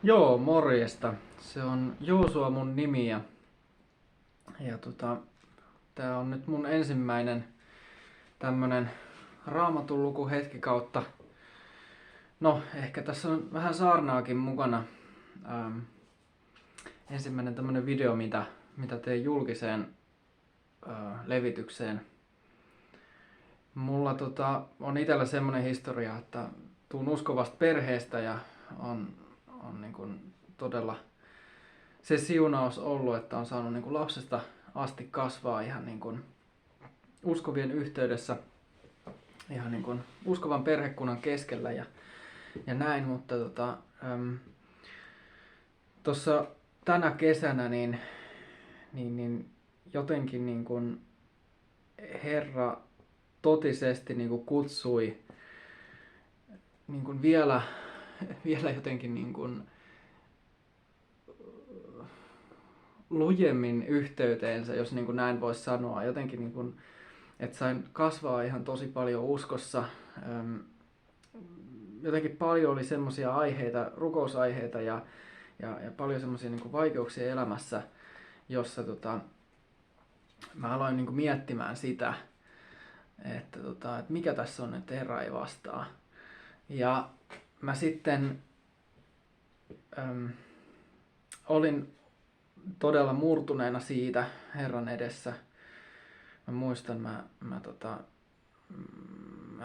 Joo, morjesta. Se on Joosua mun nimi tää on nyt mun ensimmäinen tämmönen raamatun lukuhetki kautta. No, ehkä tässä on vähän saarnaakin mukana. Ähm, ensimmäinen tämmönen video, mitä tein julkiseen levitykseen. Mulla on itellä semmonen historia, että tuun uskovasta perheestä ja on niin kun todella se siunaus ollut, että on saanut niin kuin lapsesta asti kasvaa ihan niin kuin uskovien yhteydessä, ihan niin kuin uskovan perhekunnan keskellä ja näin, mutta tuossa tänä kesänä niin jotenkin niin kuin Herra totisesti niin kuin kutsui niin kuin vielä jotenkin niin kuin lujemmin yhteyteensä, jos niin kuin näin voisi sanoa. Jotenkin, niin kuin, että sain kasvaa ihan tosi paljon uskossa. Jotenkin paljon oli semmoisia aiheita, rukousaiheita ja paljon semmoisia niin kuin vaikeuksia elämässä, jossa mä aloin niin kuin miettimään sitä, että mikä tässä on, että Herra ei vastaa. Ja mä sitten olin todella murtuneena siitä Herran edessä. Mä muistan, mä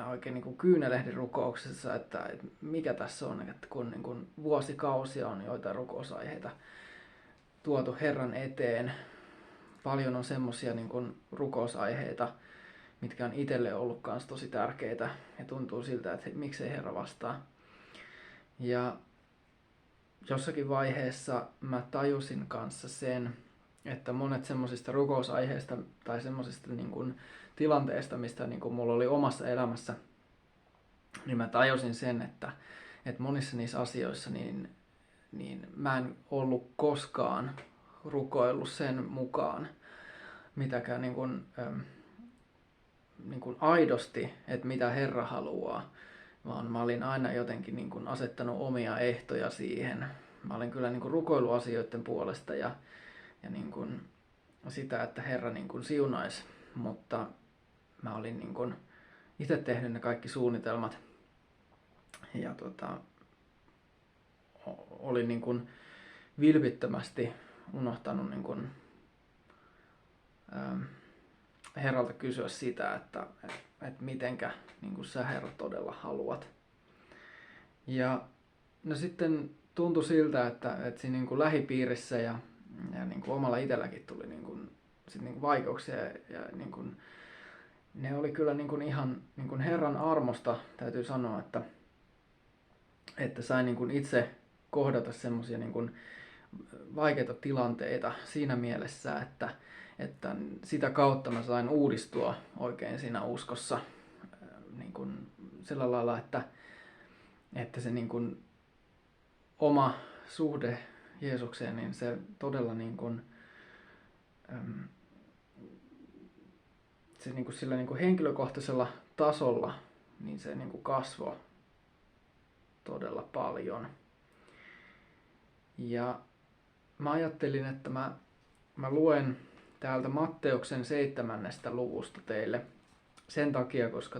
oikein niin kuin kyynelehdin rukouksessa, että mikä tässä on, että kun niin kuin vuosikausia on joitain rukousaiheita tuotu Herran eteen. Paljon on semmosia niin kuin rukousaiheita, mitkä on itselle ollut kans tosi tärkeitä ja tuntuu siltä, että miksei Herra vastaa. Ja jossakin vaiheessa mä tajusin kanssa sen, että monet semmosista rukousaiheista tai semmosista niin kuin tilanteista, mistä niin kuin mulla oli omassa elämässä, niin mä tajusin sen, että monissa niissä asioissa niin mä en ollut koskaan rukoillut sen mukaan, mitäkään niin kuin aidosti, että mitä Herra haluaa, vaan mä olin aina jotenkin niin kuin asettanut omia ehtoja siihen. Mä olin kyllä niin kuin rukoillut asioiden puolesta ja niin kuin sitä, että Herra niin kuin siunaisi, mutta mä olin niin kuin itse tehnyt ne kaikki suunnitelmat ja olin niin kuin vilpittömästi unohtanut niin kuin, Herralta kysyä sitä, että mitenkä niin kuin sä Herra todella haluat. Ja no sitten tuntui siltä, että siinä niin kuin lähipiirissä ja niin kuin omalla itselläkin tuli sit niin kuin vaikeuksia ja niin kuin, ne oli kyllä niin kuin ihan niin kuin Herran armosta, täytyy sanoa, että sain niin kuin itse kohdata semmoisia niin kuin vaikeita tilanteita siinä mielessä, että sitä kautta mä sain uudistua oikein siinä uskossa niin kuin sillä lailla, että se niin kuin oma suhde Jeesukseen, niin se todella niin kuin, se niin kuin sillä niin kuin henkilökohtaisella tasolla, niin se niin kuin kasvoi todella paljon. Ja mä ajattelin, että mä luen täältä Matteuksen 7. luvusta teille sen takia, koska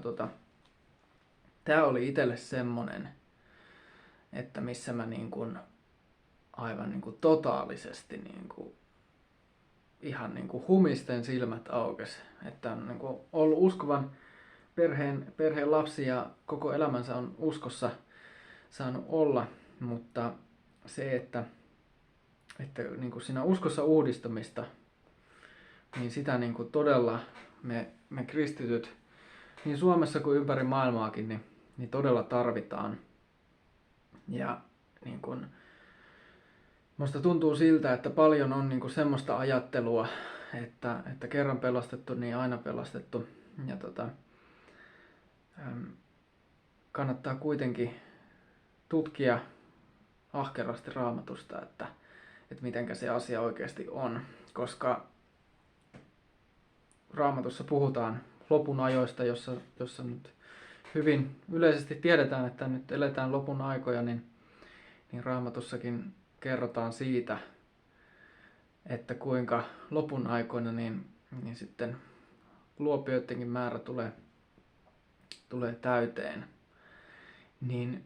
tää oli itselle semmonen, että missä mä niin kuin aivan niin kuin totaalisesti niin kuin ihan niin kuin humisten silmät aukes, että on niin kuin ollut uskovan perheen lapsi ja koko elämänsä on uskossa saanut olla, mutta se, että niin kuin siinä uskossa uudistumista, niin sitä niin kuin todella me kristityt niin Suomessa kuin ympäri maailmaakin niin todella tarvitaan. Ja niin kuin, musta tuntuu siltä, että paljon on niin kuin semmoista ajattelua, että kerran pelastettu, niin aina pelastettu. Ja kannattaa kuitenkin tutkia ahkerasti Raamatusta, että mitenkä se asia oikeasti on, koska Raamatussa puhutaan lopun ajoista, jossa nyt hyvin yleisesti tiedetään, että nyt eletään lopun aikoja, niin niin Raamatussakin kerrotaan siitä, että kuinka lopun aikoina niin sitten luopioidenkin määrä tulee täyteen. Niin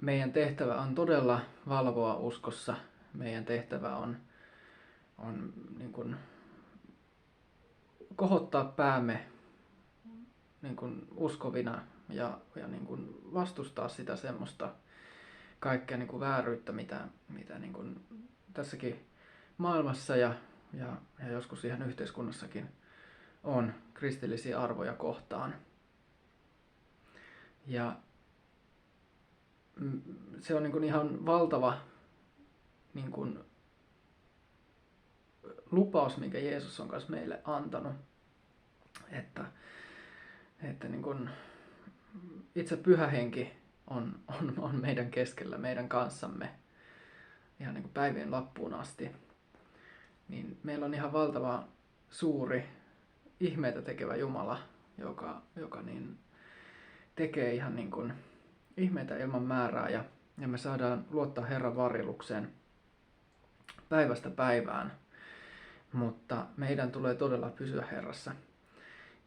meidän tehtävä on todella valvoa uskossa. Meidän tehtävä on niin kuin kohottaa päämme niin kuin uskovina ja niin kuin vastustaa sitä semmoista kaikkea niin kuin vääryyttä, mitä niin kuin tässäkin maailmassa ja joskus ihan yhteiskunnassakin on kristillisiä arvoja kohtaan. Ja se on niin kuin ihan valtava niin kuin lupaus, minkä Jeesus on kanssa meille antanut, että niin kuin itse Pyhä Henki on meidän keskellä, meidän kanssamme ihan niin kuin päivien loppuun asti. Niin meillä on ihan valtava suuri ihmeitä tekevä Jumala, joka niin tekee ihan niin kuin ihmeitä ilman määrää ja me saadaan luottaa Herran varjelukseen päivästä päivään, mutta meidän tulee todella pysyä Herrassa.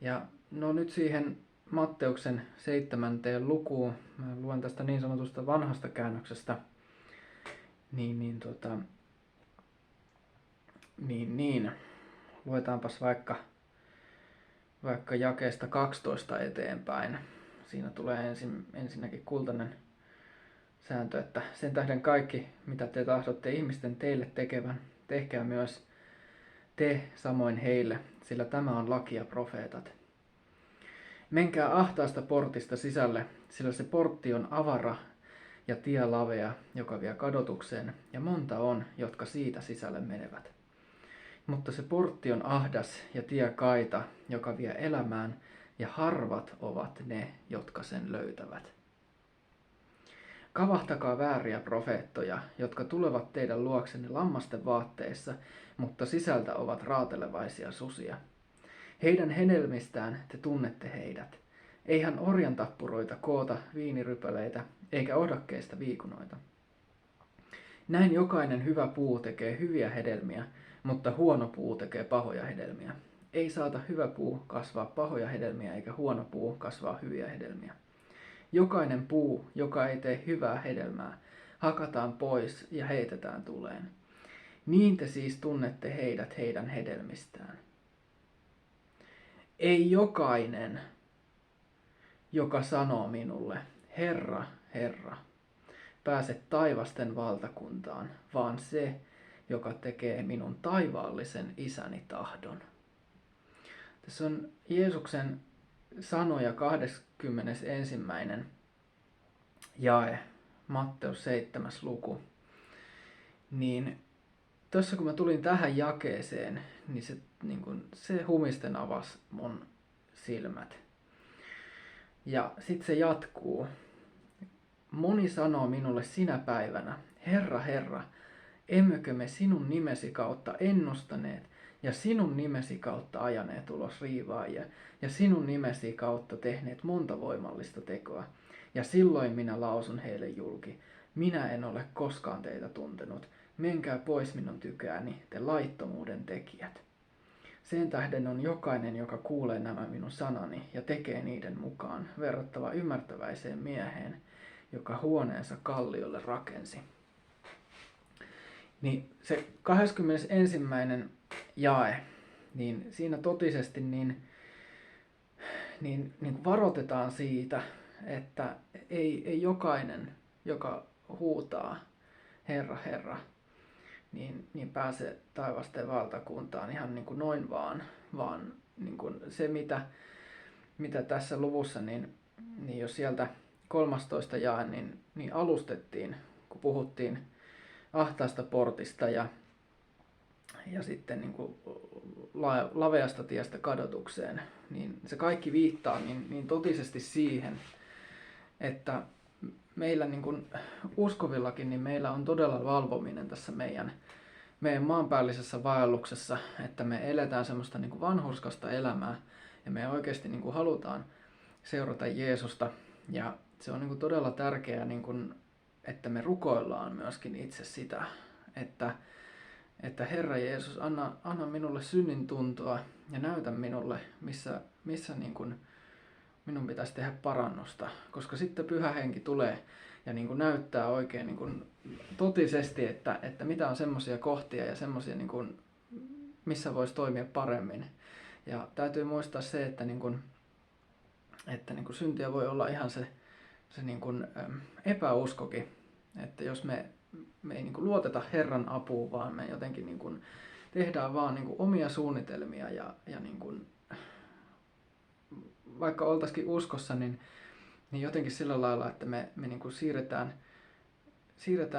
Ja no nyt siihen Matteuksen 7. lukuun, mä luen tästä niin sanotusta vanhasta käännöksestä, luetaanpas vaikka jakeesta 12 eteenpäin. Siinä tulee ensinnäkin kultainen sääntö, että sen tähden kaikki, mitä te tahdotte ihmisten teille tekevän, tehkää myös te samoin heille, sillä tämä on laki ja profeetat. Menkää ahtaasta portista sisälle, sillä se portti on avara ja tie lavea, joka vie kadotukseen, ja monta on, jotka siitä sisälle menevät. Mutta se portti on ahdas ja tie kaita, joka vie elämään, ja harvat ovat ne, jotka sen löytävät. Kavahtakaa vääriä profeettoja, jotka tulevat teidän luoksenne lammasten vaatteissa, mutta sisältä ovat raatelevaisia susia. Heidän hedelmistään te tunnette heidät. Eihän orjan tappuroita koota viinirypäleitä, eikä odakkeista viikunoita. Näin jokainen hyvä puu tekee hyviä hedelmiä, mutta huono puu tekee pahoja hedelmiä. Ei saata hyvä puu kasvaa pahoja hedelmiä, eikä huono puu kasvaa hyviä hedelmiä. Jokainen puu, joka ei tee hyvää hedelmää, hakataan pois ja heitetään tuleen. Niin te siis tunnette heidät heidän hedelmistään. Ei jokainen, joka sanoo minulle, Herra, Herra, pääse taivasten valtakuntaan, vaan se, joka tekee minun taivaallisen isäni tahdon. Tässä on Jeesuksen sanoja 21. jae, Matteus 7. luku. Niin tuossa kun mä tulin tähän jakeeseen, niin se humisten avasi mun silmät. Ja sitten se jatkuu. Moni sanoo minulle sinä päivänä, Herra, Herra, emmekö me sinun nimesi kautta ennustaneet ja sinun nimesi kautta ajaneet ulos riivaajia ja sinun nimesi kautta tehneet monta voimallista tekoa. Ja silloin minä lausun heille julki, minä en ole koskaan teitä tuntenut, menkää pois minun tykääni, te laittomuuden tekijät. Sen tähden on jokainen, joka kuulee nämä minun sanani ja tekee niiden mukaan, verrattava ymmärtäväiseen mieheen, joka huoneensa kalliolle rakensi. Niin se 21. jae, niin siinä totisesti niin varoitetaan siitä, että ei jokainen, joka huutaa Herra, Herra, niin pääse taivasten valtakuntaan ihan niin kuin noin vaan niin kuin se, mitä tässä luvussa, niin jos sieltä 13 jae, niin alustettiin, kun puhuttiin ahtaasta portista ja sitten niin kuin laveasta tiestä kadotukseen, niin se kaikki viittaa niin totisesti siihen, että meillä niin kuin uskovillakin, niin meillä on todella valvominen tässä meidän maanpäällisessä vaelluksessa, että me eletään semmoista niin kuin vanhurskasta elämää ja me oikeasti niin kuin halutaan seurata Jeesusta ja se on niin kuin todella tärkeää niin kuin että me rukoillaan myöskin itse sitä, että Herra Jeesus, anna minulle synnin tuntoa ja näytä minulle, missä niin kuin minun pitäisi tehdä parannusta, koska sitten Pyhä Henki tulee ja niin kuin näyttää oikein niin kuin totisesti, että mitä on semmoisia kohtia ja semmoisia, niin kuin, missä voisi toimia paremmin. Ja täytyy muistaa se, että syntiä voi olla ihan se niin kuin epäuskokin, että jos me ei niin kuin luoteta Herran apuun, vaan me jotenkin niin kuin tehdään vaan niin kuin omia suunnitelmia ja niin kuin, vaikka oltaisikin uskossa, niin jotenkin sillä lailla, että me niin kuin siirretään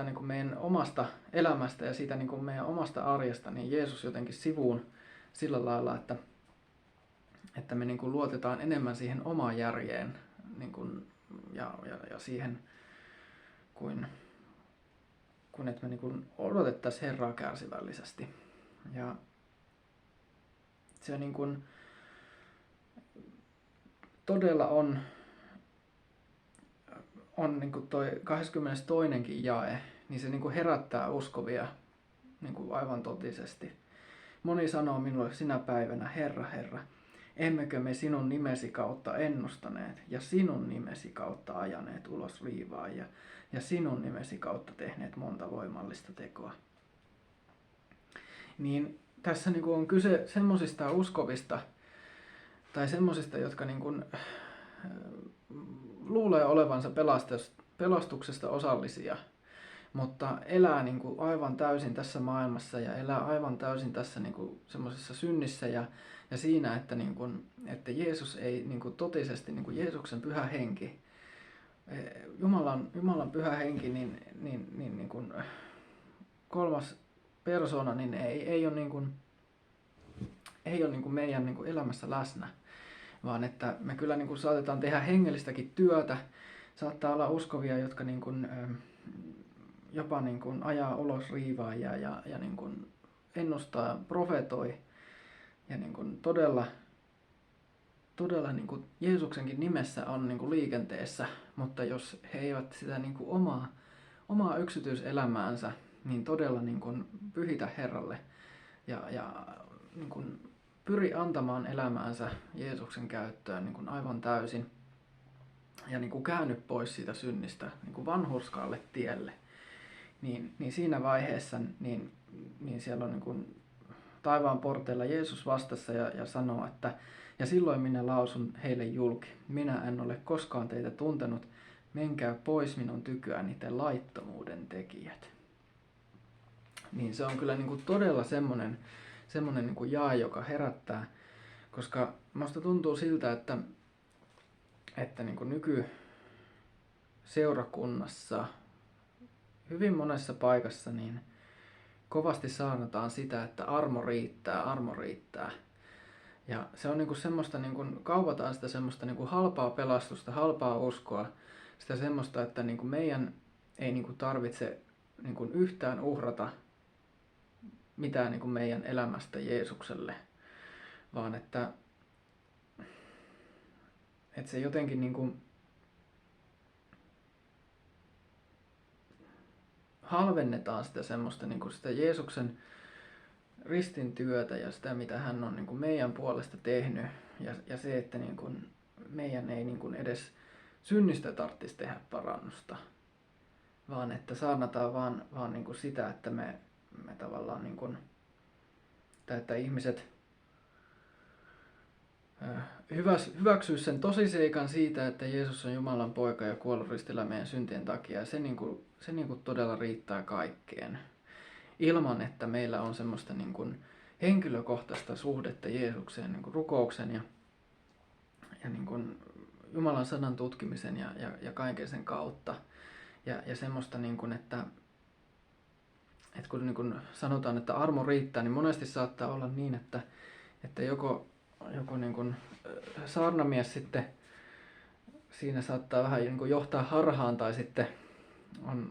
niin kuin meidän omasta elämästä ja siitä niin kuin meidän omasta arjesta niin Jeesus jotenkin sivuun sillä lailla, että me niin kuin luotetaan enemmän siihen omaan järjeen niin kuin, ja siihen kuin että me niin kuin odotettaisiin Herraa kärsivällisesti. Ja se niin kuin todella on niin kuin toi 22. jae, niin se niin kuin herättää uskovia niin kuin aivan totisesti. Moni sanoo minulle sinä päivänä, Herra, Herra, emmekö me sinun nimesi kautta ennustaneet ja sinun nimesi kautta ajaneet ulos riivaa ja sinun nimesi kautta tehneet monta voimallista tekoa. Niin tässä niin kuin on kyse semmoisista uskovista tai semmoisista, jotka niin kuin luulee olevansa pelastuksesta osallisia, mutta elää niin kuin aivan täysin tässä maailmassa ja elää aivan täysin tässä niin kuin semmoisessa synnissä ja siinä, että Jeesus ei niin kuin totisesti, niin kuin Jeesuksen Pyhä Henki, Jumalan Pyhä Henki, niin kuin kolmas persoona, niin ei ole niin kuin meidän niin kuin elämässä läsnä, vaan että me kyllä niin kuin saatetaan tehdä hengellistäkin työtä. Saattaa olla uskovia, jotka niin kuin, jopa niin kuin ajaa ulos riivaajia ja niin kuin ennustaa, profetoi ja niin kuin todella niin kuin Jeesuksenkin nimessä on niin kuin liikenteessä, mutta jos he eivät sitä niin kuin omaa yksityiselämäänsä niin todella niin kuin pyhitä Herralle ja niin kuin pyri antamaan elämäänsä Jeesuksen käyttöön niin kuin aivan täysin ja niin kuin käänny pois siitä synnistä niin kuin vanhurskaalle tielle, niin siinä vaiheessa niin siellä on niin kuin taivaan porteilla Jeesus vastassa ja sanoo, että ja silloin minä lausun heille julki, minä en ole koskaan teitä tuntenut, menkää pois minun tyköäni te laittomuuden tekijät. Niin se on kyllä niin kuin todella semmoinen niin kuin jae, joka herättää, koska musta tuntuu siltä, että niin kuin nykyseurakunnassa hyvin monessa paikassa niin kovasti saarnataan sitä, että armo riittää. Ja se on niin kuin semmoista, niin kuin kaupataan sitä semmoista niin kuin halpaa pelastusta, halpaa uskoa, sitä semmoista, että niin kuin meidän ei niin kuin tarvitse niin kuin yhtään uhrata mitään niin kuin meidän elämästä Jeesukselle, vaan että se jotenkin niin kuin halvennetaan sitä semmoista niin kuin sitä Jeesuksen ristin työtä ja sitä, mitä hän on niin kuin meidän puolesta tehnyt ja se, että niin kuin meidän ei niin kuin edes synnistä tarvitsisi tehdä parannusta, vaan että saarnataan vaan niin kuin sitä, että me tavallaan niin kuin, että ihmiset hyväksyy sen tosiseikan siitä, että Jeesus on Jumalan poika ja kuollut ristillä meidän syntien takia. Ja se niin kuin todella riittää kaikkeen. Ilman, että meillä on semmoista niin kuin henkilökohtaista suhdetta Jeesukseen, niin kuin rukouksen ja niin kuin Jumalan sanan tutkimisen ja kaiken sen kautta. Ja semmoista, niin kuin, että kun niin kuin sanotaan, että armo riittää, niin monesti saattaa olla niin, että joko niin kuin saarnamies sitten siinä saattaa vähän niin kuin johtaa harhaan tai sitten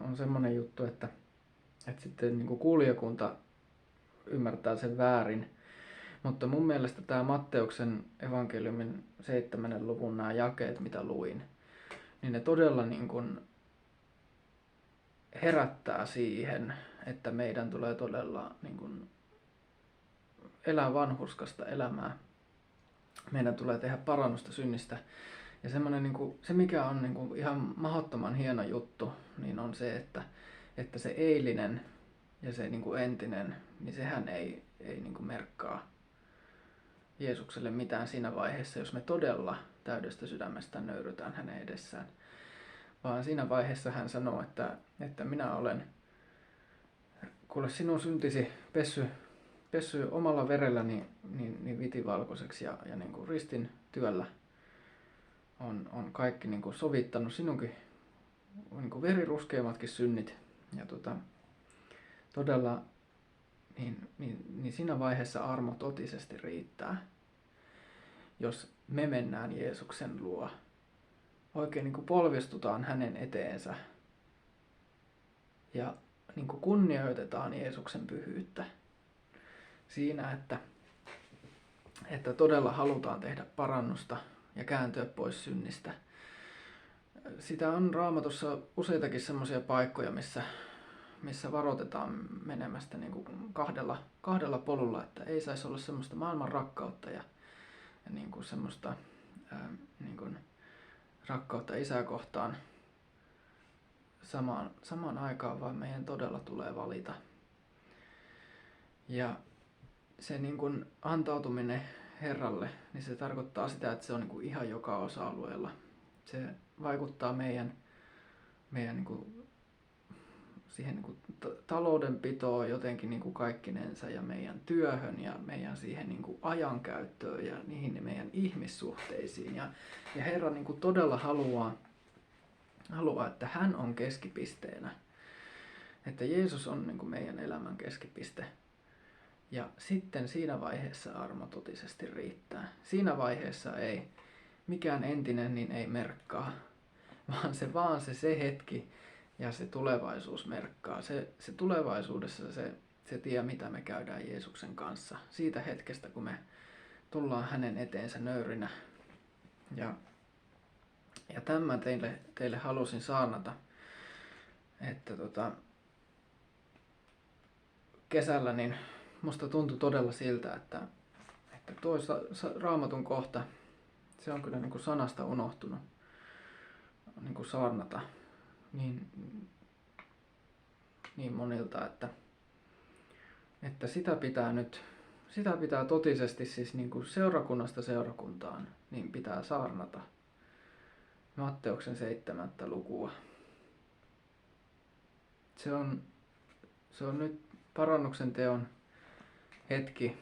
on semmoinen juttu, että sitten niin kuin kuulijakunta ymmärtää sen väärin. Mutta mun mielestä tämä Matteuksen evankeliumin 7. luvun nämä jakeet, mitä luin, niin ne todella niin kuin herättää siihen, että meidän tulee todella niin kuin elää vanhurskasta elämää. Meidän tulee tehdä parannusta synnistä. Ja semmoinen, niin kuin, se mikä on niin kuin ihan mahdottoman hieno juttu, niin on se, että se eilinen ja se niin kuin entinen, niin sehän ei niin kuin merkkaa Jeesukselle mitään siinä vaiheessa, jos me todella täydestä sydämestä nöyrytään hänen edessään. Vaan siinä vaiheessa hän sanoo, että minä olen, kuule sinun syntisi pessy omalla verelläni niin vitivalkoiseksi ja niin kuin ristin työllä on kaikki niin kuin sovittanut sinunkin niin kuin veriruskeimmatkin synnit. Ja todella niin siinä vaiheessa armo totisesti riittää, jos me mennään Jeesuksen luo. Oikein niin kuin polvistutaan hänen eteensä ja niin kuin kunnioitetaan Jeesuksen pyhyyttä siinä, että todella halutaan tehdä parannusta ja kääntyä pois synnistä. Sitä on Raamatussa useitakin semmoisia paikkoja, missä varoitetaan menemästä niin kuin kahdella polulla, että ei saisi olla semmoista maailman rakkautta ja niin kuin semmoista niin kuin rakkautta Isää kohtaan samaan aikaan, vaan meidän todella tulee valita. Ja se niin kuin antautuminen Herralle, niin se tarkoittaa sitä, että se on niin kuin ihan joka osa-alueella. Se vaikuttaa meidän niin kuin siihen niin kuin taloudenpitoon jotenkin niin kuin kaikkinensa ja meidän työhön ja meidän siihen niin kuin ajankäyttöön ja niihin meidän ihmissuhteisiin. Ja Herra niin kuin todella haluaa, että hän on keskipisteenä. Että Jeesus on niin kuin meidän elämän keskipiste. Ja sitten siinä vaiheessa armo totisesti riittää. Siinä vaiheessa ei mikään entinen niin ei merkkaa, vaan se hetki ja se tulevaisuus merkkaa. Se tulevaisuudessa se tie, mitä me käydään Jeesuksen kanssa. Siitä hetkestä, kun me tullaan hänen eteensä nöyrinä. Ja tämän teille halusin saarnata, että kesällä niin musta tuntui todella siltä, että tuo Raamatun kohta, se on kyllä niin kuin sanasta unohtunut niin kuin saarnata niin monilta, että sitä pitää totisesti siis niin kuin seurakunnasta seurakuntaan, niin pitää saarnata Matteuksen 7. lukua. Se on nyt parannuksen teon hetki.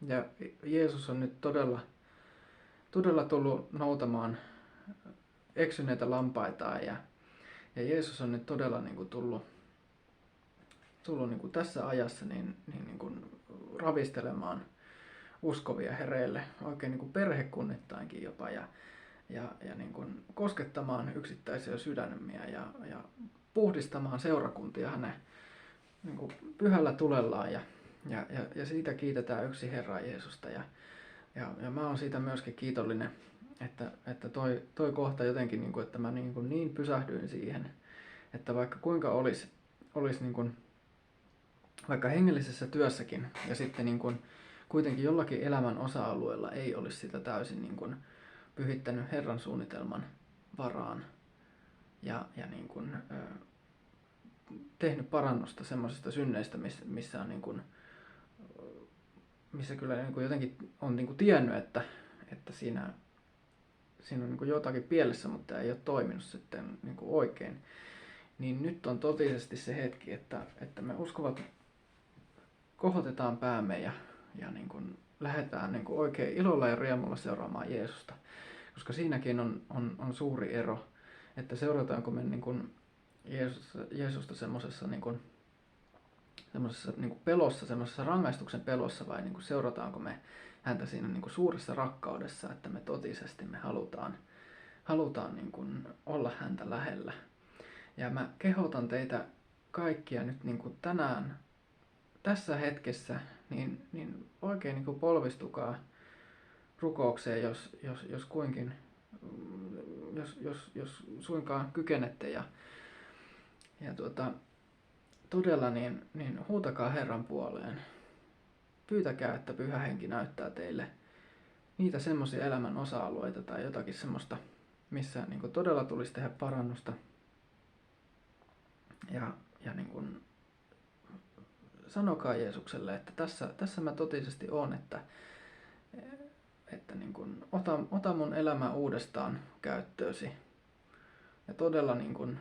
Ja Jeesus on nyt todella tullut noutamaan eksyneitä lampaitaan ja Jeesus on nyt todella niin kuin tullut niin kuin tässä ajassa niin kuin ravistelemaan uskovia hereille, oikein niin kuin perhekunnittainkin jopa ja niin kuin koskettamaan yksittäisiä sydämiä ja puhdistamaan seurakuntia hänen niin kuin pyhällä tulellaan ja siitä kiitetään yksi Herra Jeesusta ja mä oon siitä myöskin kiitollinen, että toi kohta jotenkin niin kuin, että mä niin pysähdyin siihen, että vaikka kuinka olisi niin kuin, vaikka hengellisessä työssäkin ja sitten niin kuin, kuitenkin jollakin elämän osa-alueella ei olisi sitä täysin niin kuin, pyhittänyt Herran suunnitelman varaan ja niin kuin, tehnyt parannusta semmoisista synneistä, missä on niin kuin, missä kyllä niin kuin jotenkin on niin kuin tiennyt, että siinä on niin kuin jotakin pielessä, mutta ei ole toiminut sitten niin kuin oikein. Niin nyt on totisesti se hetki, että me uskovat kohotetaan päämme ja niin kuin lähdetään niin kuin oikein ilolla ja riemulla seuraamaan Jeesusta. Koska siinäkin on suuri ero, että seurataanko me niin kuin Jeesusta semmoisessa niin kuin pelossa, semmoisessa rangaistuksen pelossa vai niin kuin seurataanko me häntä siinä niin kuin suuressa rakkaudessa, että me totisesti me halutaan niin kuin olla häntä lähellä. Ja mä kehotan teitä kaikkia nyt niin kuin tänään tässä hetkessä niin oikein niin kuin polvistukaa rukoukseen, jos kuinkin, jos suinkaan kykenette Ja todella niin huutakaa Herran puoleen. Pyytäkää, että Pyhä Henki näyttää teille niitä semmoisia elämän osa-alueita tai jotakin semmoista, missä niin kuin todella tulisi tehdä parannusta. Ja niin kuin sanokaa Jeesukselle, että tässä mä totisesti on, että niin kuin ota mun elämä uudestaan käyttöösi. Ja todella niin kuin,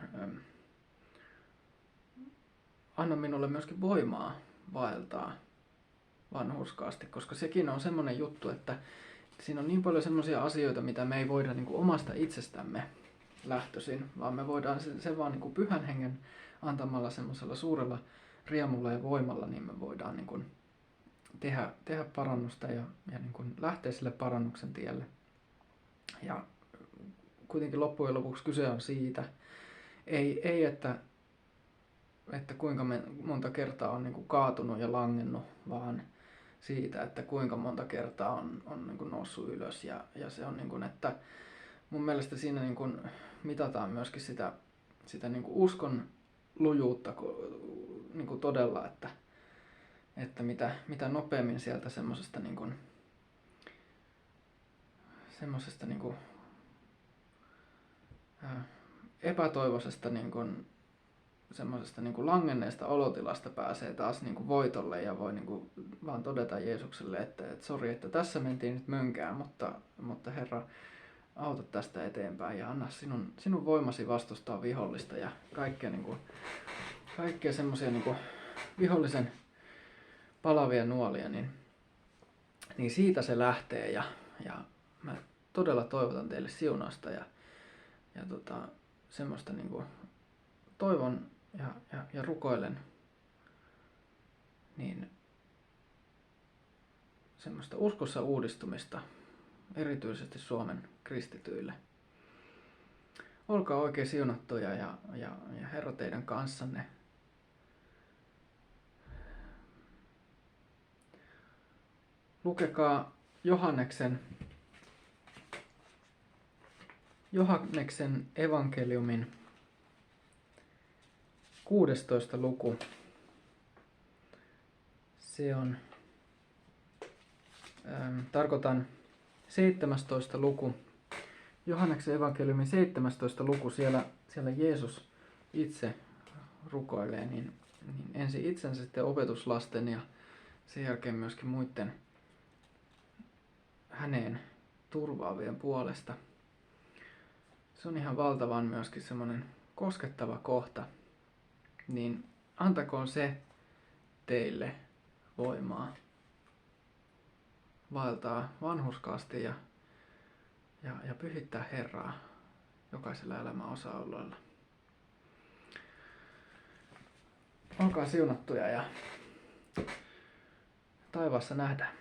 anna minulle myöskin voimaa vaeltaa vanhurskaasti, koska sekin on semmoinen juttu, että siinä on niin paljon semmoisia asioita, mitä me ei voida niin kuin omasta itsestämme lähtöisin, vaan me voidaan se vaan niin kuin Pyhän Hengen antamalla semmoisella suurella riemulla ja voimalla, niin me voidaan niin kuin tehdä parannusta ja niin kuin lähteä sille parannuksen tielle. Ja kuitenkin loppujen lopuksi kyse on siitä, ei että kuinka monta kertaa on niin kuin kaatunut ja langennut, vaan siitä, että kuinka monta kertaa on niin kuin noussut ylös. Ja se on niin kuin, että mun mielestä siinä niin kuin mitataan myöskin sitä niin kuin uskon lujuutta niin kuin todella, että mitä nopeammin sieltä semmoisesta niin kuin epätoivoisesta niin kuin semmoisesta niin kuin langenneesta olotilasta pääsee taas niin kuin voitolle ja voi niin kuin vaan todeta Jeesukselle, että sori, että tässä mentiin nyt mönkään, mutta Herra, auta tästä eteenpäin ja anna sinun voimasi vastustaa vihollista ja kaikkea semmoisia niin kuin vihollisen palavia nuolia, niin siitä se lähtee ja mä todella toivotan teille siunausta ja semmoista niin kuin toivon ja rukoilen niin semmoista uskossa uudistumista erityisesti Suomen kristityille. Olkaa oikein siunattuja ja Herra teidän kanssanne. Lukekaa Johanneksen evankeliumin 16. luku. Se on, tarkoitan 17. luku. Johanneksen evankeliumin 17. luku, siellä Jeesus itse rukoilee niin ensin itsensä sitten opetuslasten ja sen jälkeen myöskin muiden häneen turvaavien puolesta. Se on ihan valtavan myöskin semmoinen koskettava kohta. Niin antakoon se teille voimaa vaeltaa vanhurskaasti ja pyhittää Herraa jokaisella elämän osa-alueella. Olkaa siunattuja ja taivaassa nähdään.